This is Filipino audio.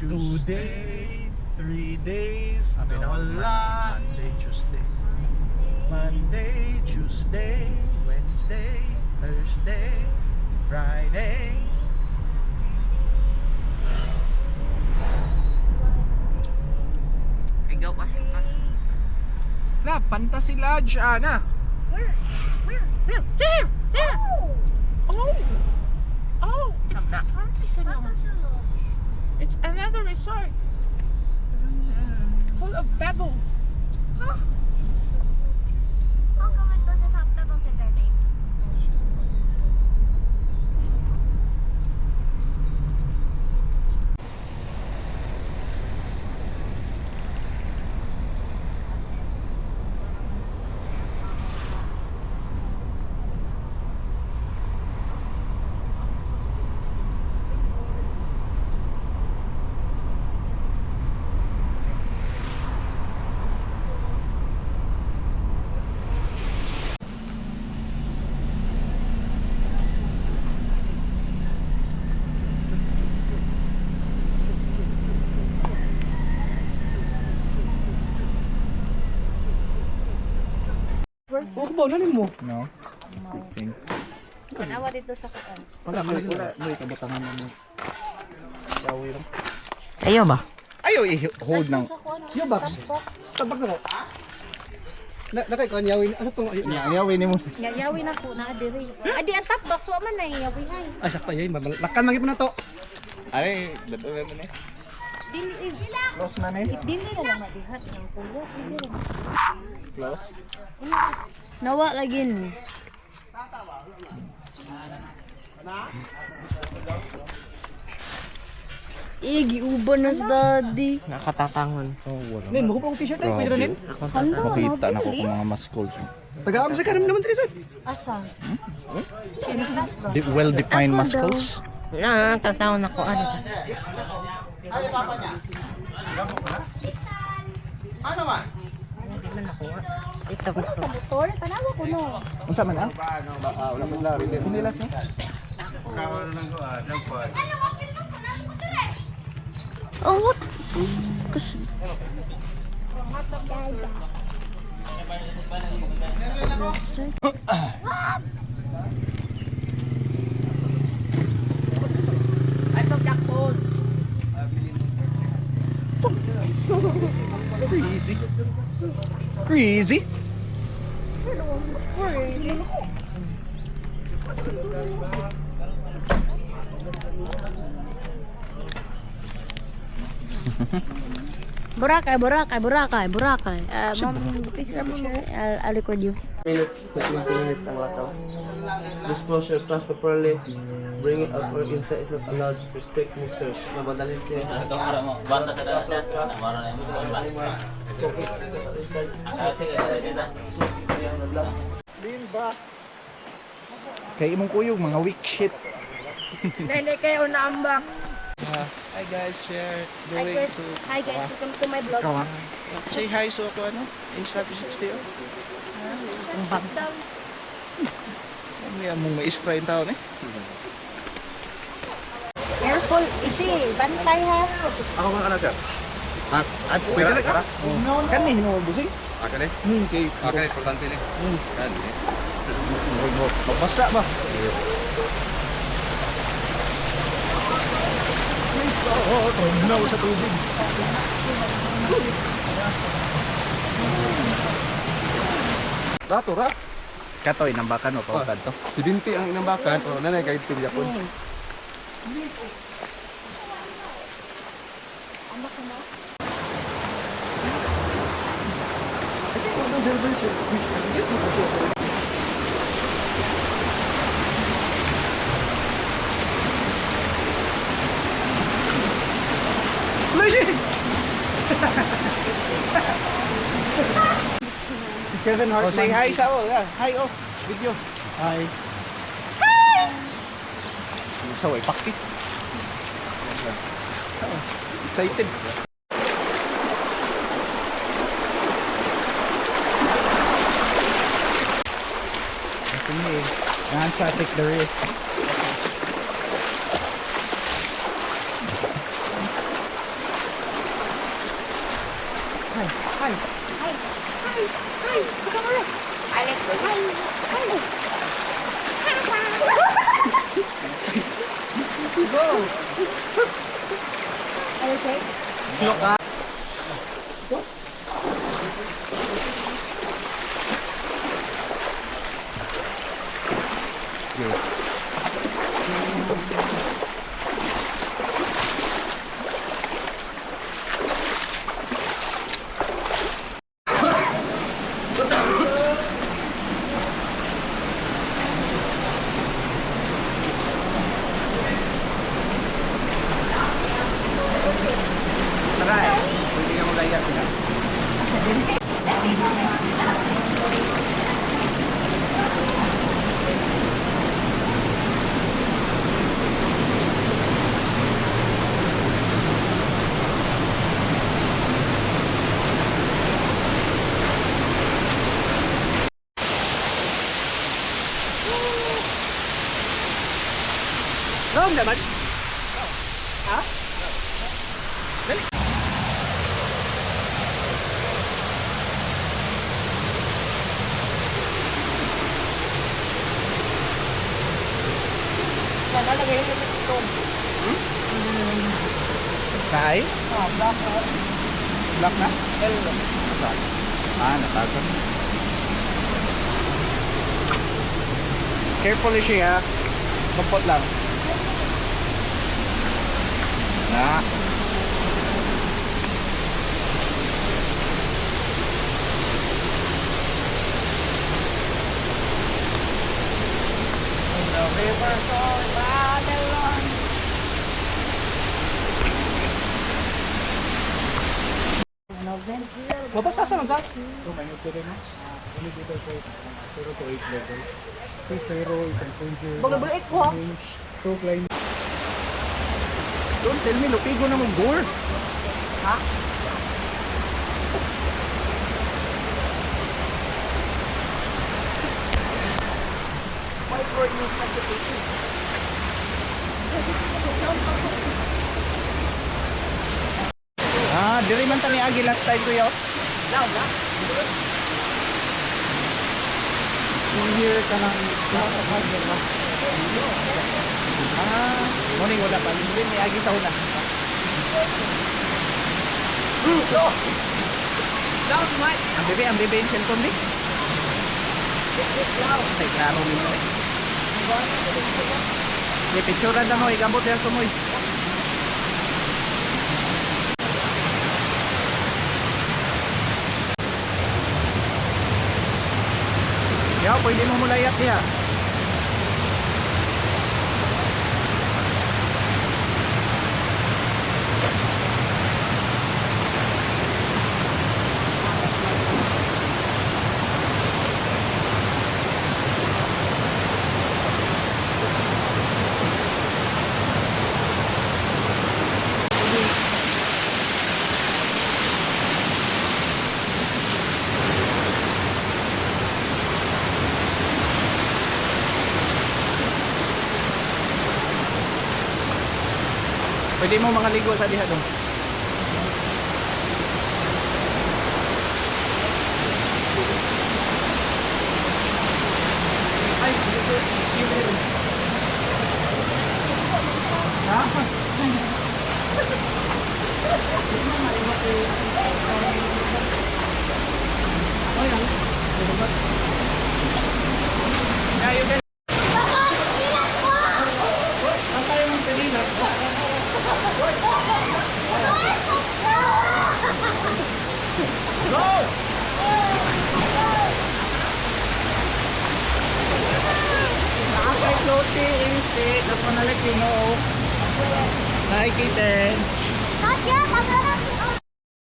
Today, 3 days na wala. Monday, Tuesday, Wednesday, Thursday, Friday. Ikaw pasok. Na, Fantasy Lodge, Ana. Where? There. Oh, it's not Fantasy Lodge. It's another resort. Full of pebbles. Huh? How come it doesn't have pebbles in their name? Huwag ba, nanin mo? No. Nawa dito sa kuan. Wala, may kabatangan mo. Yawi lang. Ayaw ba? Ayaw i-hold ng... Siya box. Tagbak na ko. Nakay ko, yawin. Ano itong yawin ni mo? Yayawi na ko na adiri. Adi ang top box wa man na yawi hay. Ay, sakta yun. Lakan lagi mo na to. Ay, dato mo na. Dili Close na ni. dili na lang madihat ng pulo. Close. Nawa lagi ni. Giuban na sa daddy. Nakatatangon. Oh, wala. Nin, mo pang t-shirt ay pwede na nin. Makita na ko kung mga muscles. Taga-am sa karam naman Trisad. Asa? Pinas ba? Well-defined Ako muscles. Tataon ako ano. Ano man? Ito ba? Sa motor, tanawa ko no. Unsa man ah? Wala man lari. Nilas ni. Oh, what? Kasi... Ay, pagdakon. Crazy. Crazy. Boracay. Ma'am, picture mo na. I'll record you. Minutes to 20 minutes ang lakaw. Dispose your trash properly. Bring it out or inside is not allowed. Respect misters. Mabadalin siya. Ito ang mo. Basta sa dalas. Mara na yung Din ba? Kay imong kuyog mga weak shit. Hindi kayo naambak. Hi guys, we're Hi going guys, to welcome to my vlog. say hi so ako ano? Insta 360 oh. May among maestra yung taon eh. Careful, ishi. Bantay ha. Ako mga ano sir? At Pwede lang ka? Kanin mo busing? Akan eh? Okay. Akan eh, importante ni. Kan eh. Mabasa ba? Oo, tuminaw sa tubig. Rato ra. Katoy, nambakan mo pa to. Si Binti ang inambakan o nanay kay Tibyakon. Kevin Hart. Oh, say hi sa yeah. Hi oh. Video. Hi. Sa way pakti. Excited. Sige. Yan siya, take the risk. Long naman. Ha? Dali. Yan, nalagay yung ito. Kay? Black. Black na? Hello. Natagod. Carefully siya. Bapot lang. Na. The river goes round and round. Mabasa sa lang sa? Bagay ko. Don't tell me, lupigo na mong gore. Ha? Why for you participation? Diri man tani agi last time ko yo. Now, na? Here ka lang. Morning wala pa. Hindi may agi sa una. Down, Mike. Ang bebe yung cellphone di. Ay, klaro nito eh. May picture na mo, igabot yan sumoy. Yo, pwede mo mulayat niya. Pwede mo mga ligo sa diha dong. Ay, yeah, you can. Floating instead of like, you know, nakikita. Not yet, I'm gonna